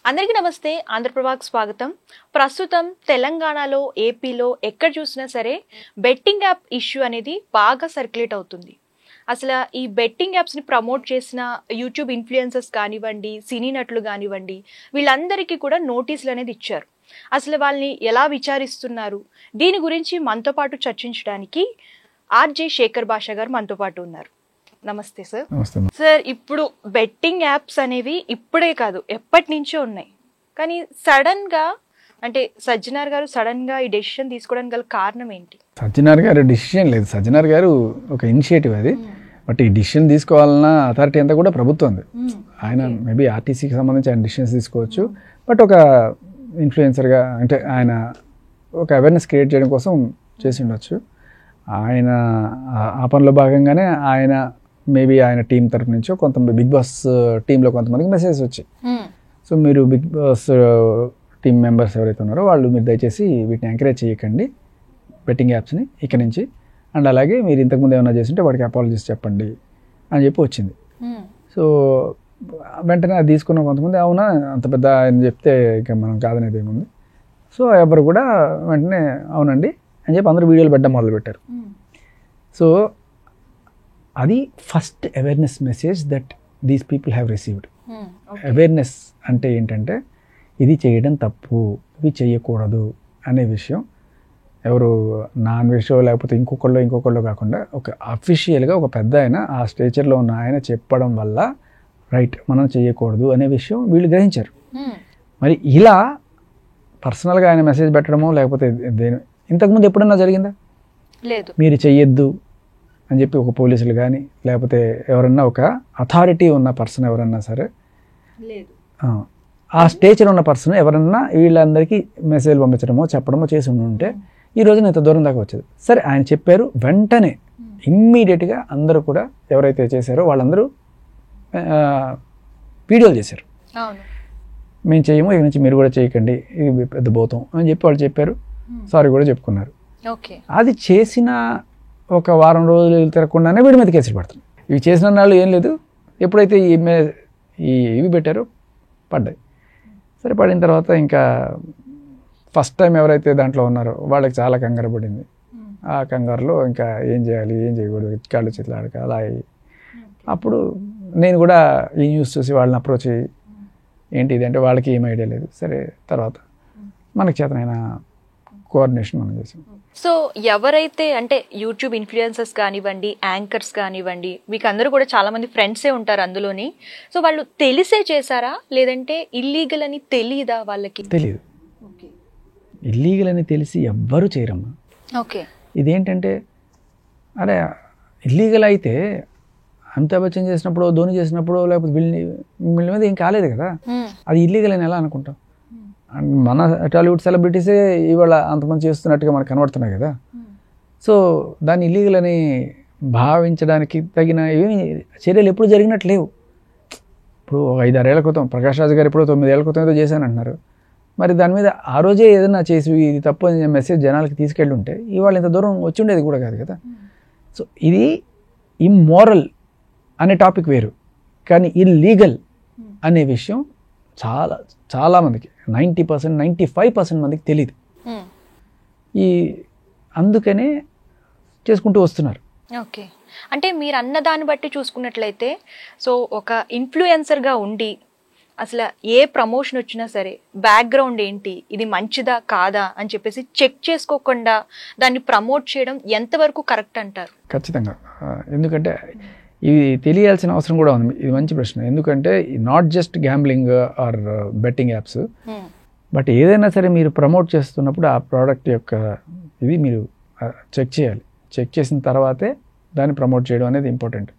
అందరికీ నమస్తే. ఆంధ్రప్రభకు స్వాగతం. ప్రస్తుతం తెలంగాణలో, ఏపీలో ఎక్కడ చూసినా సరే బెట్టింగ్ యాప్ ఇష్యూ అనేది బాగా సర్క్యులేట్ అవుతుంది. అసలు ఈ బెట్టింగ్ యాప్స్ని ప్రమోట్ చేసిన యూట్యూబ్ ఇన్ఫ్లుయెన్సర్స్ కానివ్వండి, సినీ నటులు కానివ్వండి, వీళ్ళందరికీ కూడా నోటీసులు అనేది ఇచ్చారు. అసలు వాళ్ళని ఎలా విచారిస్తున్నారు, దీని గురించి మనతో పాటు చర్చించడానికి ఆర్జే శేఖర్ భాష గారు మనతో పాటు ఉన్నారు. నమస్తే సార్. సార్, ఇప్పుడు బెట్టింగ్ యాప్స్ అనేవి ఇప్పుడే కాదు ఎప్పటి నుంచో ఉన్నాయి. కానీ సడన్ గా అంటే సజ్జనార్ గారు సడన్ గా ఈ డెసిషన్ తీసుకోవడానికి గల కారణం ఏంటి? సజ్జనార్ గారు డెసిషన్ లేదు, సజ్జనార్ గారు ఒక ఇనిషియేటివ్ అది. బట్ ఈ డిసిషన్ తీసుకోవాలన్న అథారిటీ అంతా కూడా ప్రభుత్వం. ఆయన మేబీ ఆర్టీసీకి సంబంధించి ఆయన డిసిషన్స్ తీసుకోవచ్చు. బట్ ఒక ఇన్ఫ్లుయెన్సర్గా అంటే ఆయన ఒక అవేర్నెస్ క్రియేట్ చేయడం కోసం చేసి ఉండొచ్చు. ఆయన ఆ పనిలో భాగంగానే ఆయన మేబీ ఆయన టీం తరఫు నుంచో కొంత బిగ్ బాస్ టీంలో కొంతమందికి మెసేజ్ వచ్చాయి. సో మీరు బిగ్ బాస్ టీం మెంబర్స్ ఎవరైతే ఉన్నారో వాళ్ళు మీరు దయచేసి వీటిని ఎంకరేజ్ చేయకండి, బెట్టింగ్ యాప్స్ని ఇక నుంచి. అండ్ అలాగే మీరు ఇంతకుముందు ఏమైనా చేస్తుంటే వాడికి అపాలజీస్ చెప్పండి అని చెప్పి వచ్చింది. సో వెంటనే అది తీసుకున్న కొంతమంది అవునా అంత పెద్ద ఆయన చెప్తే ఇక మనం కాదనేది ఏముంది. సో ఎవరు కూడా వెంటనే అవునండి అని చెప్పి అందరూ వీడియోలు పెట్టడం మొదలుపెట్టారు. సో అది first awareness message that these people have received. Awareness అంటే ఏంటంటే ఇది చేయడం తప్పు, ఇవి చేయకూడదు అనే విషయం ఎవరు నాన్ వెజ్ లేకపోతే ఇంకొకళ్ళు కాకుండా ఒక అఫీషియల్గా ఒక పెద్ద ఆయన ఆ స్టేచర్లో ఉన్న ఆయన చెప్పడం వల్ల రైట్ మనం చేయకూడదు అనే విషయం వీళ్ళు గ్రహించారు. మరి ఇలా పర్సనల్గా ఆయన మెసేజ్ పెట్టడమో లేకపోతే ఇంతకుముందు ఎప్పుడన్నా జరిగిందా? లేదు. మీరు చెయ్యొద్దు అని చెప్పి ఒక పోలీసులు కానీ లేకపోతే ఎవరన్నా ఒక అథారిటీ ఉన్న పర్సన్ ఎవరన్నా సరే ఆ స్టేజ్లో ఉన్న పర్సన్ ఎవరన్నా వీళ్ళందరికీ మెసేజ్ పంపించడమో చెప్పడమో చేసి ఉంటే ఈ రోజున ఇంత దూరం దాకా వచ్చేది. సరే ఆయన చెప్పారు, వెంటనే ఇమ్మీడియట్గా అందరూ కూడా ఎవరైతే చేశారో వాళ్ళందరూ వీడియోలు చేశారు. మేము చేయము, ఇక నుంచి మీరు కూడా చేయకండి, ఇది పెద్ద భూతం అని చెప్పి వాళ్ళు చెప్పారు. సారీ కూడా చెప్పుకున్నారు. అది చేసిన ఒక వారం రోజులు తిరగకుండానే వీడి మీద కేసులు పడుతుంది. ఇవి చేసిన వాళ్ళు ఏం లేదు, ఎప్పుడైతే ఇవి పెట్టారో పడ్డాయి. సరే పడిన తర్వాత ఇంకా ఫస్ట్ టైం ఎవరైతే దాంట్లో ఉన్నారో వాళ్ళకి చాలా కంగారు పడింది. ఆ కంగారులో ఇంకా ఏం చేయాలి ఏం చేయకూడదు కాళ్ళు చేతులు ఆడక అలా అయ్యి అప్పుడు నేను కూడా ఈ న్యూస్ చూసి వాళ్ళని అప్రోచ్ అయ్యి ఏంటి ఇది అంటే వాళ్ళకి ఏం ఐడియా లేదు. సరే తర్వాత మనకి చేతనైన కోఆర్డినేషన్ మనం చేసాం. సో ఎవరైతే అంటే యూట్యూబ్ ఇన్ఫ్లుయెన్సర్స్ కానివ్వండి, యాంకర్స్ కానివ్వండి, మీకు అందరూ కూడా చాలా మంది ఫ్రెండ్సే ఉంటారు అందులోని. సో వాళ్ళు తెలిసే చేశారా లేదంటే ఇల్లీగల్ అని తెలీదా? వాళ్ళకి తెలియదు. ఇల్లీగల్ అని తెలిసి ఎవ్వరూ చేయరమ్మా. ఓకే. ఇదేంటంటే అరే ఇల్లీగల్ అయితే అమితాబ్ బచ్చన్ చేసినప్పుడు, ధోని చేసినప్పుడు లేకపోతే వీళ్ళ మీద ఏం కాలేదు కదా, అది ఇల్లీగల్ అని ఎలా అనుకుంటాం? మన టాలీవుడ్ సెలబ్రిటీసే ఇవాళ అంతమంది చేస్తున్నట్టుగా మనకు కనబడుతున్నాయి కదా. సో దాన్ని ఇల్లీగల్ అని భావించడానికి తగిన ఏమి చర్యలు ఎప్పుడు జరిగినట్టు లేవు. ఇప్పుడు 5-6 ఏళ్ల క్రితం ప్రకాష్ రాజ్ గారు ఇప్పుడు 9 ఏళ్ల క్రితం ఏదో చేశానంటున్నారు. మరి దాని మీద ఆ రోజే ఏదైనా చేసి ఇది తప్పు అని మెసేజ్ జనాలకి తీసుకెళ్ళి ఉంటే ఇవాళ ఇంత దూరం వచ్చి ఉండేది కూడా కాదు కదా. సో ఇది ఇమ్మోరల్ అనే టాపిక్ వేరు, కానీ ఇల్లీగల్ అనే విషయం చాలా మందికి 90%, 95% మందికి తెలియదు. అందుకనే చేసుకుంటూ వస్తున్నారు. ఓకే. అంటే మీరు అన్న దాన్ని బట్టి చూసుకున్నట్లయితే సో ఒక ఇన్ఫ్లుయెన్సర్గా ఉండి అసలు ఏ ప్రమోషన్ వచ్చినా సరే బ్యాక్గ్రౌండ్ ఏంటి, ఇది మంచిదా కాదా అని చెప్పేసి చెక్ చేసుకోకుండా దాన్ని ప్రమోట్ చేయడం ఎంతవరకు కరెక్ట్ అంటారు? ఖచ్చితంగా. ఎందుకంటే ఇది తెలియాల్సిన అవసరం కూడా ఉంది. ఇది మంచి ప్రశ్న. ఎందుకంటే not just gambling or betting apps, but ఏదైనా సరే మీరు ప్రమోట్ చేస్తున్నప్పుడు ఆ ప్రోడక్ట్ యొక్క ఇది మీరు చెక్ చేయాలి. చెక్ చేసిన తర్వాతే దాన్ని ప్రమోట్ చేయడం అనేది ఇంపార్టెంట్.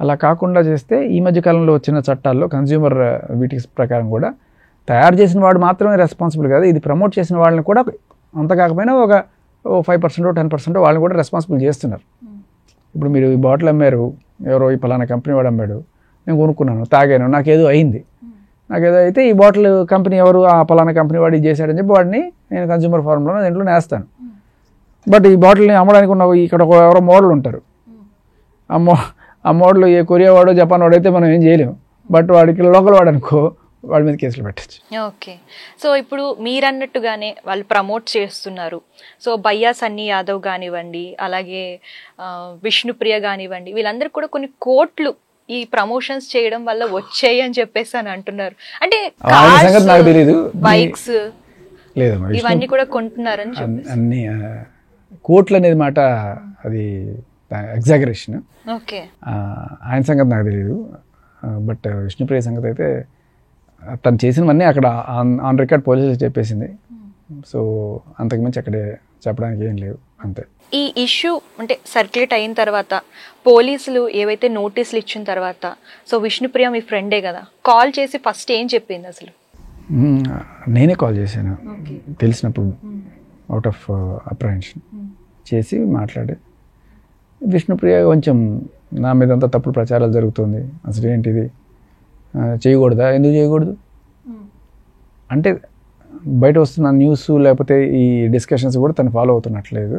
అలా కాకుండా చేస్తే ఈ మధ్యకాలంలో వచ్చిన చట్టాల్లో కన్జ్యూమర్ వీటి ప్రకారం కూడా తయారు చేసిన వాడు మాత్రమే రెస్పాన్సిబుల్ కాదు, ఇది ప్రమోట్ చేసిన వాళ్ళని కూడా అంత కాకపోయినా ఒక 5%, 10% వాళ్ళని కూడా రెస్పాన్సిబుల్ చేస్తున్నారు. ఇప్పుడు మీరు ఈ బాటిల్ అమ్మారు, ఎవరో ఈ పలానా కంపెనీ వాడు అమ్మాడు, నేను కొనుక్కున్నాను, తాగాను, నాకేదో అయింది, నాకేదో అయితే ఈ బాటిల్ కంపెనీ ఎవరు ఆ పలానా కంపెనీ వాడు ఇది చేశాడని చెప్పి వాడిని నేను కన్జ్యూమర్ ఫారంలో దీంట్లో నేస్తాను. బట్ ఈ బాటిల్ని అమ్మడానికి ఉన్న ఇక్కడ ఎవరో మోడల్ ఉంటారు, ఆ మోడల్ ఏ కొరియా వాడో జపాన్ వాడైతే మనం ఏం చేయలేము. బట్ వాడికి లోకల్ వాడు అనుకో వాళ్ళ మీద కేసులు పెట్టచ్చు. ఓకే. సో ఇప్పుడు మీరన్నట్టుగానే వాళ్ళు ప్రమోట్ చేస్తున్నారు. సో బయ్యా సన్నీ యాదవ్ కానివ్వండి, అలాగే విష్ణుప్రియ కానివ్వండి, వీళ్ళందరూ కూడా కొన్ని కోట్లు ఈ ప్రమోషన్స్ చేయడం వల్ల వచ్చాయి అని చెప్పేసి అని అంటున్నారు. అంటే నాకు తెలీదు, బైక్స్ లేదమ్మా ఇవన్నీ కూడా కొంటున్నారని అన్ని కోట్లు అనేది మాట అది ఎగ్జాగరేషన్. ఓకే. ఆయన సంగతి నాకు తెలియదు. బట్ విష్ణుప్రియ సంగతి అయితే తను చేసినవన్నీ అక్కడ ఆన్ రికార్డ్ పోలీసులు చెప్పేసింది. సో అంతకుమించి అక్కడే చెప్పడానికి ఏం లేవు, అంతే. ఈ ఇష్యూ అంటే సర్క్యులేట్ అయిన తర్వాత పోలీసులు ఏవైతే నోటీసులు ఇచ్చిన తర్వాత, సో విష్ణుప్రియ మీ ఫ్రెండే కదా, కాల్ చేసి ఫస్ట్ ఏం చెప్పింది అసలు? నేనే కాల్ చేశాను తెలిసినప్పుడు, అవుట్ ఆఫ్ అప్రహెన్షన్ చేసి మాట్లాడి, విష్ణుప్రియ కొంచెం నా మీద అంతా తప్పుడు ప్రచారాలు జరుగుతుంది, అసలు ఏంటిది చేయకూడదా, ఎందుకు చేయకూడదు అంటే బయట వస్తున్న న్యూస్ లేకపోతే ఈ డిస్కషన్స్ కూడా తను ఫాలో అవుతున్నట్లేదు.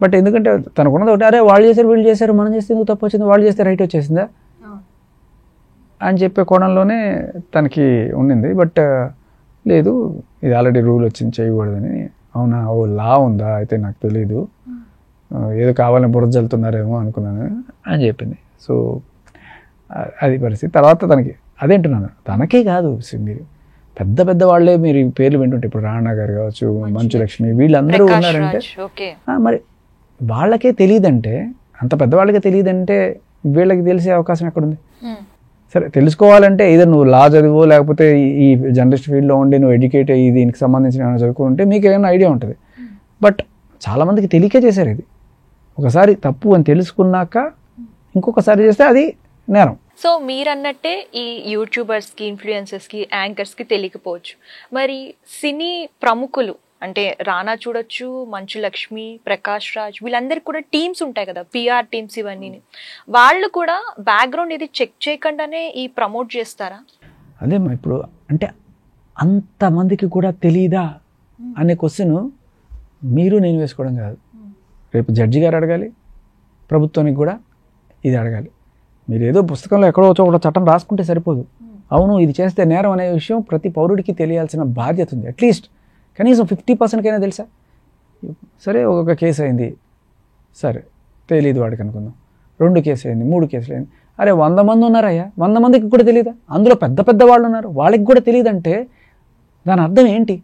బట్ ఎందుకంటే తనకున్నది ఒకటి, అరే వాళ్ళు చేశారు వీళ్ళు చేశారు మనం చేస్తే ఎందుకు తప్పు వచ్చింది, వాళ్ళు చేస్తే రైట్ వచ్చేసిందా అని చెప్పే కోణంలోనే తనకి ఉండింది. బట్ లేదు ఇది ఆల్రెడీ రూల్ వచ్చింది చేయకూడదని. అవునా, ఓ లా ఉందా, అయితే నాకు తెలీదు, ఏదో కావాలని బురద జల్లుతున్నారేమో అనుకున్నాను అని చెప్పింది. సో అది పరిస్థితి. తర్వాత తనకి అదేంటున్నాను, తనకే కాదు, మీరు పెద్ద పెద్ద వాళ్ళే మీరు పేర్లు వింటుంటే, ఇప్పుడు రాణా గారు కావచ్చు, మంచు లక్ష్మి, వీళ్ళందరూ ఉన్నారంటే మరి వాళ్ళకే తెలియదంటే, అంత పెద్దవాళ్ళకే తెలియదంటే వీళ్ళకి తెలిసే అవకాశం ఎక్కడుంది? సరే తెలుసుకోవాలంటే ఏదో నువ్వు లా చదివో లేకపోతే ఈ జర్నలిస్ట్ ఫీల్డ్లో ఉండి నువ్వు ఎడ్యుకేట్ అయ్యి దీనికి సంబంధించిన ఏమైనా చదువుకుంటే మీకు ఏమైనా ఐడియా ఉంటుంది. బట్ చాలామందికి తెలియకే చేశారు. ఇది ఒకసారి తప్పు అని తెలుసుకున్నాక ఇంకొకసారి చేస్తే అది నేరం. సో మీరన్నట్టే ఈ యూట్యూబర్స్కి, ఇన్ఫ్లుయెన్సర్స్కి, యాంకర్స్కి తెలియకపోవచ్చు. మరి సినీ ప్రముఖులు అంటే రానా చూడొచ్చు, మంచు లక్ష్మి, ప్రకాష్ రాజ్, వీళ్ళందరికీ కూడా టీమ్స్ ఉంటాయి కదా, పిఆర్ టీమ్స్, ఇవన్నీ వాళ్ళు కూడా బ్యాక్గ్రౌండ్ ఇది చెక్ చేయకుండానే ఈ ప్రమోట్ చేస్తారా? అదేమ్మా, ఇప్పుడు అంటే అంతమందికి కూడా తెలీదా అనే క్వశ్చన్ మీరు నేను వేసుకోవడం కాదు. రేపు జడ్జి గారు అడగాలి, ప్రభుత్వానికి కూడా ఇది అడగాలి. మీరు ఏదో పుస్తకంలో ఎక్కడో ఒక చట్టం రాసుకుంటే సరిపోదు. అవును ఇది చేస్తే నేరం అనే విషయం ప్రతి పౌరుడికి తెలియాల్సిన బాధ్యత ఉంది. అట్లీస్ట్ కనీసం 50% తెలుసా? సరే ఒక కేసు అయింది, సరే తెలియదు వాడికి అనుకుందాం. 2 కేసులు అయింది, 3 కేసులు అయింది, అరే 100 మంది ఉన్నారయ్యా, 100 మందికి కూడా తెలియదా? అందులో పెద్ద పెద్ద వాళ్ళు ఉన్నారు, వాళ్ళకి కూడా తెలియదంటే దాని అర్థం ఏంటి?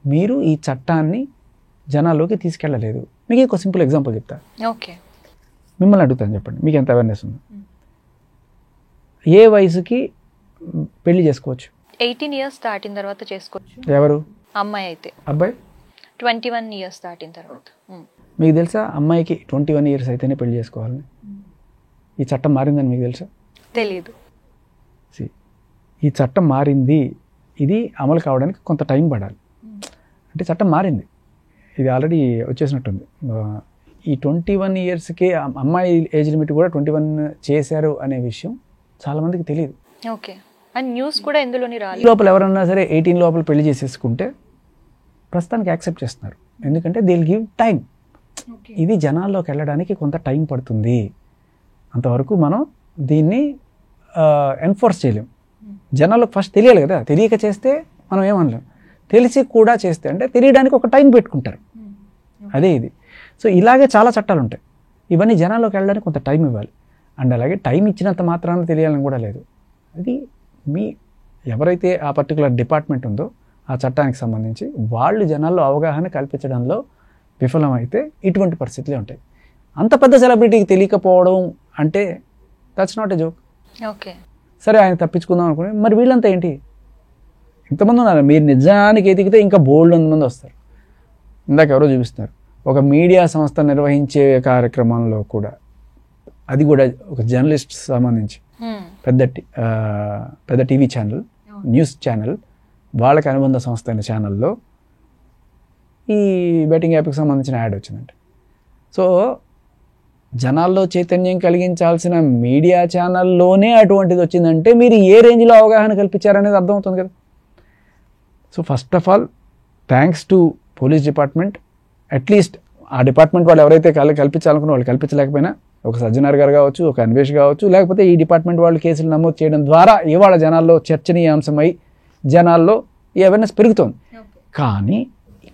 మీరు ఈ చట్టాన్ని జనాల్లోకి తీసుకెళ్ళలేదు. మీకు ఒక సింపుల్ ఎగ్జాంపుల్ చెప్తా. ఓకే, మిమ్మల్ని అడుగుతాను, చెప్పండి మీకు ఎంత అవేర్నెస్ ఉంది? ఏ వయసుకి పెళ్లి చేసుకోవచ్చు? 18 years దాటిన తర్వాత చేసుకోవచ్చు. ఎవరు? అమ్మాయి అయితే. అబ్బాయి 21 years దాటిన తర్వాత. మీకు తెలుసా అమ్మాయికి 21 years అయితేనే పెళ్లి చేసుకోవాలని? ఈ చట్టం మారిందని మీకు తెలుసా? తెలీదు. ఈ చట్టం మారింది, ఇది అమలు కావడానికి కొంత టైం పడాలి. అంటే చట్టం మారింది, ఇది ఆల్రెడీ వచ్చేసినట్టుంది. ఈ 21 yearsకి అమ్మాయి ఏజ్ లిమిట్ కూడా 21 చేశారు అనే విషయం చాలామందికి తెలియదు. ఓకే, అండ్ న్యూస్ కూడా ఎందులోని రాలేదు. లోపల ఎవరన్నా సరే 18 లోపల పెళ్లి చేసేసుకుంటే ప్రస్తుతానికి యాక్సెప్ట్ చేస్తున్నారు, ఎందుకంటే దే విల్ గివ్ టైం. ఇది జనాల్లోకి వెళ్ళడానికి కొంత టైం పడుతుంది, అంతవరకు మనం దీన్ని ఎన్ఫోర్స్ చేయలేం. జనాలకు ఫస్ట్ తెలియాలి కదా, తెలియక చేస్తే మనం ఏమనలేం, తెలిసి కూడా చేస్తే అంటే తెలియడానికి ఒక టైం పెట్టుకుంటారు, అదే ఇది. సో ఇలాగే చాలా చట్టాలు ఉంటాయి, ఇవన్నీ జనాల్లోకి వెళ్ళడానికి కొంత టైం ఇవ్వాలి. అండ్ అలాగే టైం ఇచ్చినంత మాత్రాన తెలియాలని కూడా లేదు. అది మీ ఎవరైతే ఆ పర్టికులర్ డిపార్ట్మెంట్ ఉందో ఆ చట్టానికి సంబంధించి వాళ్ళు జనాల్లో అవగాహన కల్పించడంలో విఫలమైతే ఇటువంటి పరిస్థితులే ఉంటాయి. అంత పెద్ద సెలబ్రిటీకి తెలియకపోవడం అంటే that's not a joke. Okay, సరే ఆయన తప్పించుకుందాం అనుకుని, మరి వీళ్ళంతా ఏంటి? ఇంతమంది ఉన్నారు, మీరు నిజానికి ఎదిగితే ఇంకా బోల్డ్ మంది వస్తారు. ఇందాక ఎవరో చూపిస్తున్నారు, ఒక మీడియా సంస్థ నిర్వహించే కార్యక్రమంలో కూడా, అది కూడా ఒక జర్నలిస్ట్ సంబంధించి పెద్ద టీవీ ఛానల్, న్యూస్ ఛానల్, వాళ్ళకి అనుబంధ సంస్థ అయిన ఛానల్లో ఈ బెట్టింగ్ యాప్కి సంబంధించిన యాడ్ వచ్చిందంట. సో జనాల్లో చైతన్యం కలిగించాల్సిన మీడియా ఛానల్లోనే అటువంటిది వచ్చిందంటే మీరు ఏ రేంజ్లో అవగాహన కల్పించారనేది అర్థమవుతుంది కదా. So first of all thanks to police department. At least ఆ డిపార్ట్మెంట్ వాళ్ళు ఎవరైతే కల్పించాలనుకున్న వాళ్ళు కల్పించలేకపోయినా, ఒక సజ్జనార్ గారు కావచ్చు, ఒక అన్వేష్ కావచ్చు, లేకపోతే ఈ డిపార్ట్మెంట్ వాళ్ళు కేసులు నమోదు చేయడం ద్వారా ఇవాళ జనాల్లో చర్చనీయాంశమై జనాల్లో ఈ అవేర్నెస్ పెరుగుతోంది. కానీ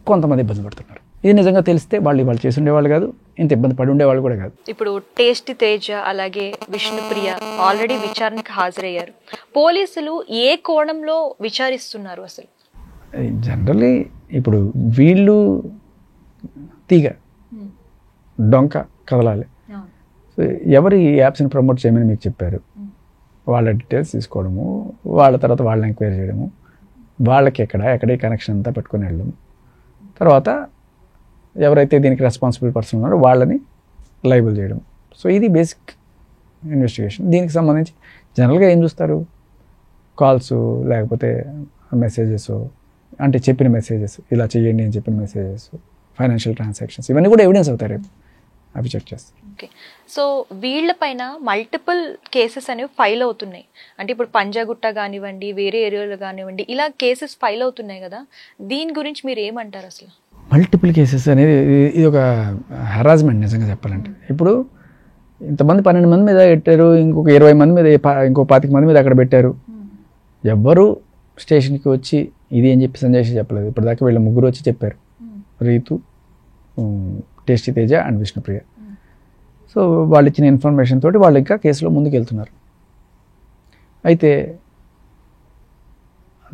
కొంతమంది ఇబ్బంది పడుతున్నారు. ఇది నిజంగా తెలిస్తే వాళ్ళు చేసి ఉండేవాళ్ళు కాదు, ఇంత ఇబ్బంది పడి ఉండేవాళ్ళు కూడా కాదు. ఇప్పుడు టేస్టీ తేజ అలాగే విష్ణుప్రియ ఆల్రెడీ విచారణకు హాజరయ్యారు. పోలీసులు ఏ కోణంలో విచారిస్తున్నారు అసలు? జనరల్లీ ఇప్పుడు వీళ్ళు తీగ డొంక కదలాలి. సో ఎవరు ఈ యాప్స్ని ప్రమోట్ చేయమని మీకు చెప్పారు, వాళ్ళ డీటెయిల్స్ తీసుకోవడము, వాళ్ళ తర్వాత వాళ్ళని ఎంక్వైరీ చేయడము, వాళ్ళకి ఎక్కడే కనెక్షన్ అంతా పెట్టుకుని వెళ్ళడం, తర్వాత ఎవరైతే దీనికి రెస్పాన్సిబుల్ పర్సన్ ఉన్నారో వాళ్ళని లైబుల్ చేయడం. సో ఇది బేసిక్ ఇన్వెస్టిగేషన్. దీనికి సంబంధించి జనరల్గా ఏం చూస్తారు, కాల్స్ లేకపోతే మెసేజెస్, అంటే చెప్పిన మెసేజెస్, ఇలా చేయండి అని చెప్పిన మెసేజెస్, ఫైనాన్షియల్ ట్రాన్సాక్షన్స్, ఇవన్నీ కూడా ఎవిడెన్స్ అవుతాయి రేపు, అవి చెక్ చేస్తారు. ఓకే. సో వీళ్ళపైన మల్టిపుల్ కేసెస్ అనేవి ఫైల్ అవుతున్నాయి. అంటే ఇప్పుడు పంజాగుట్ట కానివ్వండి, వేరే ఏరియాలో కానివ్వండి, ఇలా కేసెస్ ఫైల్ అవుతున్నాయి కదా, దీని గురించి మీరు ఏమంటారు అసలు? మల్టిపుల్ కేసెస్ అనేది ఇది ఒక హెరాస్మెంట్ నిజంగా చెప్పాలంటే. ఇప్పుడు ఇంతమంది 12 మంది మీద పెట్టారు, ఇంకొక 20 మంది మీద, ఇంకో 25 మంది మీద అక్కడ పెట్టారు. ఎవ్వరు స్టేషన్కి వచ్చి ఇది అని చెప్పి సంజయ్ చెప్పలేదు. ఇప్పటిదాకా వీళ్ళ ముగ్గురు వచ్చి చెప్పారు, Ritu, tasty Teja and Vishnupriya. So వాళ్ళు ఇచ్చిన ఇన్ఫర్మేషన్ తోటి వాళ్ళు ఇంకా కేసులో ముందుకు వెళ్తున్నారు. అయితే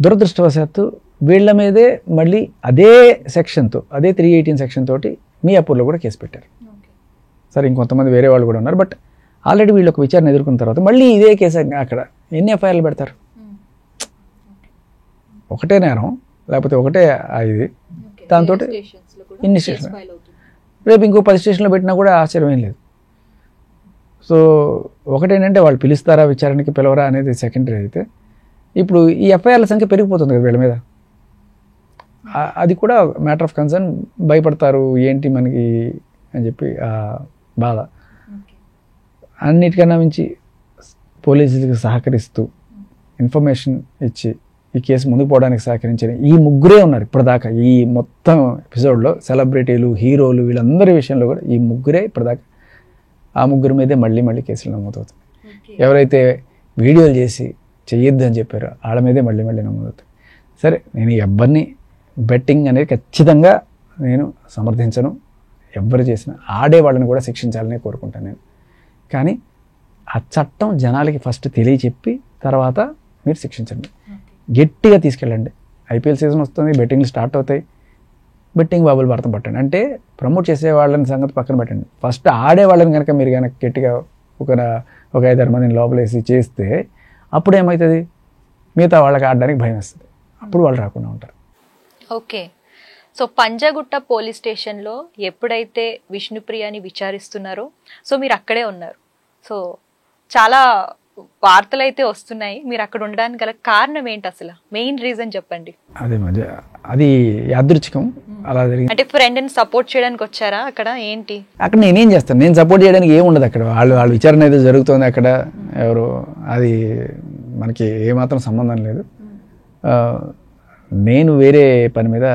దురదృష్టవశాత్తు వీళ్ళ మీదే మళ్ళీ అదే సెక్షన్తో, అదే 318 సెక్షన్ తోటి మియాపూర్లో కూడా కేసు పెట్టారు. సరే ఇంకొంతమంది వేరే వాళ్ళు కూడా ఉన్నారు, బట్ ఆల్రెడీ వీళ్ళు ఒక విచారణ ఎదుర్కొన్న తర్వాత మళ్ళీ ఇదే కేసు అక్కడ ఎన్ని ఎఫ్ఐఆర్లు పెడతారు? ఒకటే నేరం లేకపోతే ఒకటే ఇది, దాంతో ఇన్ని స్టేషన్, రేపు ఇంకో 10 స్టేషన్లో పెట్టినా కూడా ఆశ్చర్యం ఏం లేదు. సో ఒకటేంటంటే వాళ్ళు పిలుస్తారా విచారణకి పిలవరా అనేది సెకండరీ. అయితే ఇప్పుడు ఈ ఎఫ్ఐఆర్ల సంఖ్య పెరిగిపోతుంది కదా వీళ్ళ మీద, అది కూడా మ్యాటర్ ఆఫ్ కన్సర్న్. భయపడతారు ఏంటి మనకి అని చెప్పి బాధ. అన్నిటికన్నా మించి పోలీసులకు సహకరిస్తూ ఇన్ఫర్మేషన్ ఇచ్చి ఈ కేసు ముందుకు పోవడానికి సహకరించిన ఈ ముగ్గురే ఉన్నారు ఇప్పటిదాకా. ఈ మొత్తం ఎపిసోడ్లో సెలబ్రిటీలు, హీరోలు, వీళ్ళందరి విషయంలో కూడా ఈ ముగ్గురే ఇప్పటిదాకా. ఆ ముగ్గురు మీదే మళ్ళీ కేసులు నమోదవుతుంది. ఎవరైతే వీడియోలు చేసి చెయ్యొద్దు అని చెప్పారో వాళ్ళ మీదే మళ్ళీ నమోదవుతుంది. సరే, నేను ఎవరిని బెట్టింగ్ అనేది ఖచ్చితంగా నేను సమర్థించను. ఎవ్వరు చేసినా ఆడే వాళ్ళని కూడా శిక్షించాలని కోరుకుంటాను నేను. కానీ ఆ చట్టం జనాలకి ఫస్ట్ తెలియచెప్పి తర్వాత మీరు శిక్షించండి, గట్టిగా తీసుకెళ్ళండి. ఐపీఎల్ సీజన్ వస్తుంది, బెట్టింగ్లు స్టార్ట్ అవుతాయి, బెట్టింగ్ బాబులు భర్తం పట్టండి. అంటే ప్రమోట్ చేసే వాళ్ళని సంగతి పక్కన పెట్టండి, ఫస్ట్ ఆడే వాళ్ళని కనుక మీరు కనుక గట్టిగా ఒక 5-6 మందిని లోపలేసి చేస్తే అప్పుడు ఏమవుతుంది, మిగతా వాళ్ళకి ఆడడానికి భయం వేస్తుంది, అప్పుడు వాళ్ళు రాకుండా ఉంటారు. ఓకే. సో పంజాగుట్ట పోలీస్ స్టేషన్లో ఎప్పుడైతే విష్ణుప్రియని విచారిస్తున్నారో సో మీరు అక్కడే ఉన్నారు. సో చాలా వార్తలు అయితే వస్తున్నాయి, మీరు అక్కడ ఉండడానికి గల కారణం ఏంటి అసలు? మెయిన్ రీజన్ చెప్పండి. అది యాదృచ్ఛికం, అలా జరిగింది. అంటే ఫ్రెండ్ని సపోర్ట్ చేయడానికి వచ్చారా అక్కడ? ఏంటి అక్కడ నేనేం చేస్తాను, నేను సపోర్ట్ చేయడానికి ఏమి ఉండదు అక్కడ. వాళ్ళ విచారణ ఏదో జరుగుతుంది అక్కడ, ఎవరు, అది మనకి ఏమాత్రం సంబంధం లేదు. నేను వేరే పని మీద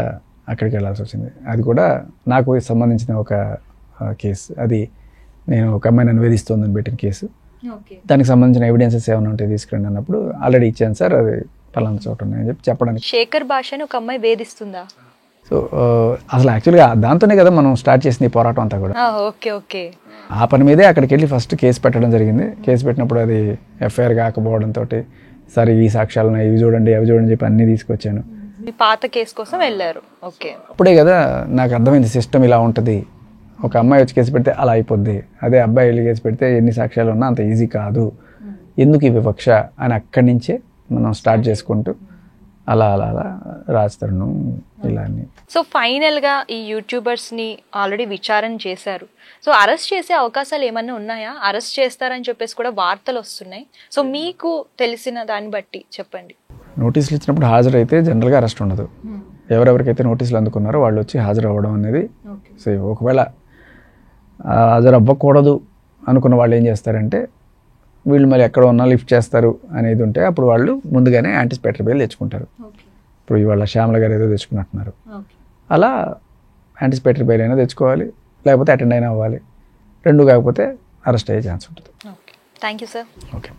అక్కడికి వెళ్ళాల్సి వచ్చింది. అది కూడా నాకు సంబంధించిన ఒక కేసు. అది నేను ఒక అమ్మాయి నన్ను వేధిస్తోందని పెట్టిన కేసు. దానికి సంబంధించిన ఎవిడెన్సెస్ ఏమైనా ఉంటే తీసుకురండి అన్నప్పుడు ఆల్రెడీ ఇచ్చాను సార్, అది పలానా చోట ఉన్నాయని చెప్పి చెప్పడానికి. శేఖర్ భాషని ఒక అమ్మాయి వేధిస్తుందా? సో అసలు యాక్చువల్గా దాంతోనే కదా మనం స్టార్ట్ చేసింది ఈ పోరాటం అంతా కూడా. ఓకే. ఆ పని మీదే అక్కడికి వెళ్ళి ఫస్ట్ కేసు పెట్టడం జరిగింది. కేసు పెట్టినప్పుడు అది ఎఫ్ఐఆర్ కాకపోవడంతో సరే ఈ సాక్ష్యాలను ఇవి చూడండి అవి చూడండి చెప్పి అన్నీ తీసుకొచ్చాను. మీ పాత కేసు కోసం వెళ్ళారు. ఓకే. అప్పుడే కదా నాకు అర్థమైంది సిస్టమ్ ఇలా ఉంటుంది. ఒక అమ్మాయి వచ్చి కేసు పెడితే అలా అయిపోద్ది, అదే అబ్బాయి వెళ్ళి కేసు పెడితే ఎన్ని సాక్ష్యాలు ఉన్నా అంత ఈజీ కాదు, ఎందుకు ఈ వివక్ష అని అక్కడి నుంచే మనం స్టార్ట్ చేసుకుంటూ అలా రాస్తాను ఇలా అని. సో ఫైనల్గా ఈ యూట్యూబర్స్ని ఆల్రెడీ విచారణ చేశారు. సో అరెస్ట్ చేసే అవకాశాలు ఏమన్నా ఉన్నాయా? అరెస్ట్ చేస్తారని చెప్పేసి కూడా వార్తలు వస్తున్నాయి. సో మీకు తెలిసిన దాన్ని బట్టి చెప్పండి. నోటీసులు ఇచ్చినప్పుడు హాజరైతే జనరల్గా అరెస్ట్ ఉండదు. ఎవరెవరికైతే నోటీసులు అందుకున్నారో వాళ్ళు వచ్చి హాజరు అవ్వడం అనేది. సో ఒకవేళ హాజరు అవ్వకూడదు అనుకున్న వాళ్ళు ఏం చేస్తారంటే వీళ్ళు మళ్ళీ ఎక్కడ ఉన్నా లిఫ్ట్ చేస్తారు అనేది ఉంటే అప్పుడు వాళ్ళు ముందుగానే యాంటిసిపేటరీ బెయిల్ తెచ్చుకుంటారు. ఇప్పుడు ఇవాళ శ్యామల గారు ఏదో తెచ్చుకున్నట్టున్నారు, అలా యాంటిసిపేటరీ బెయిల్ అయినా తెచ్చుకోవాలి, లేకపోతే అటెండ్ అయినా అవ్వాలి. రెండు కాకపోతే అరెస్ట్ అయ్యే ఛాన్స్ ఉంటుంది. Thank you sir. ఓకే.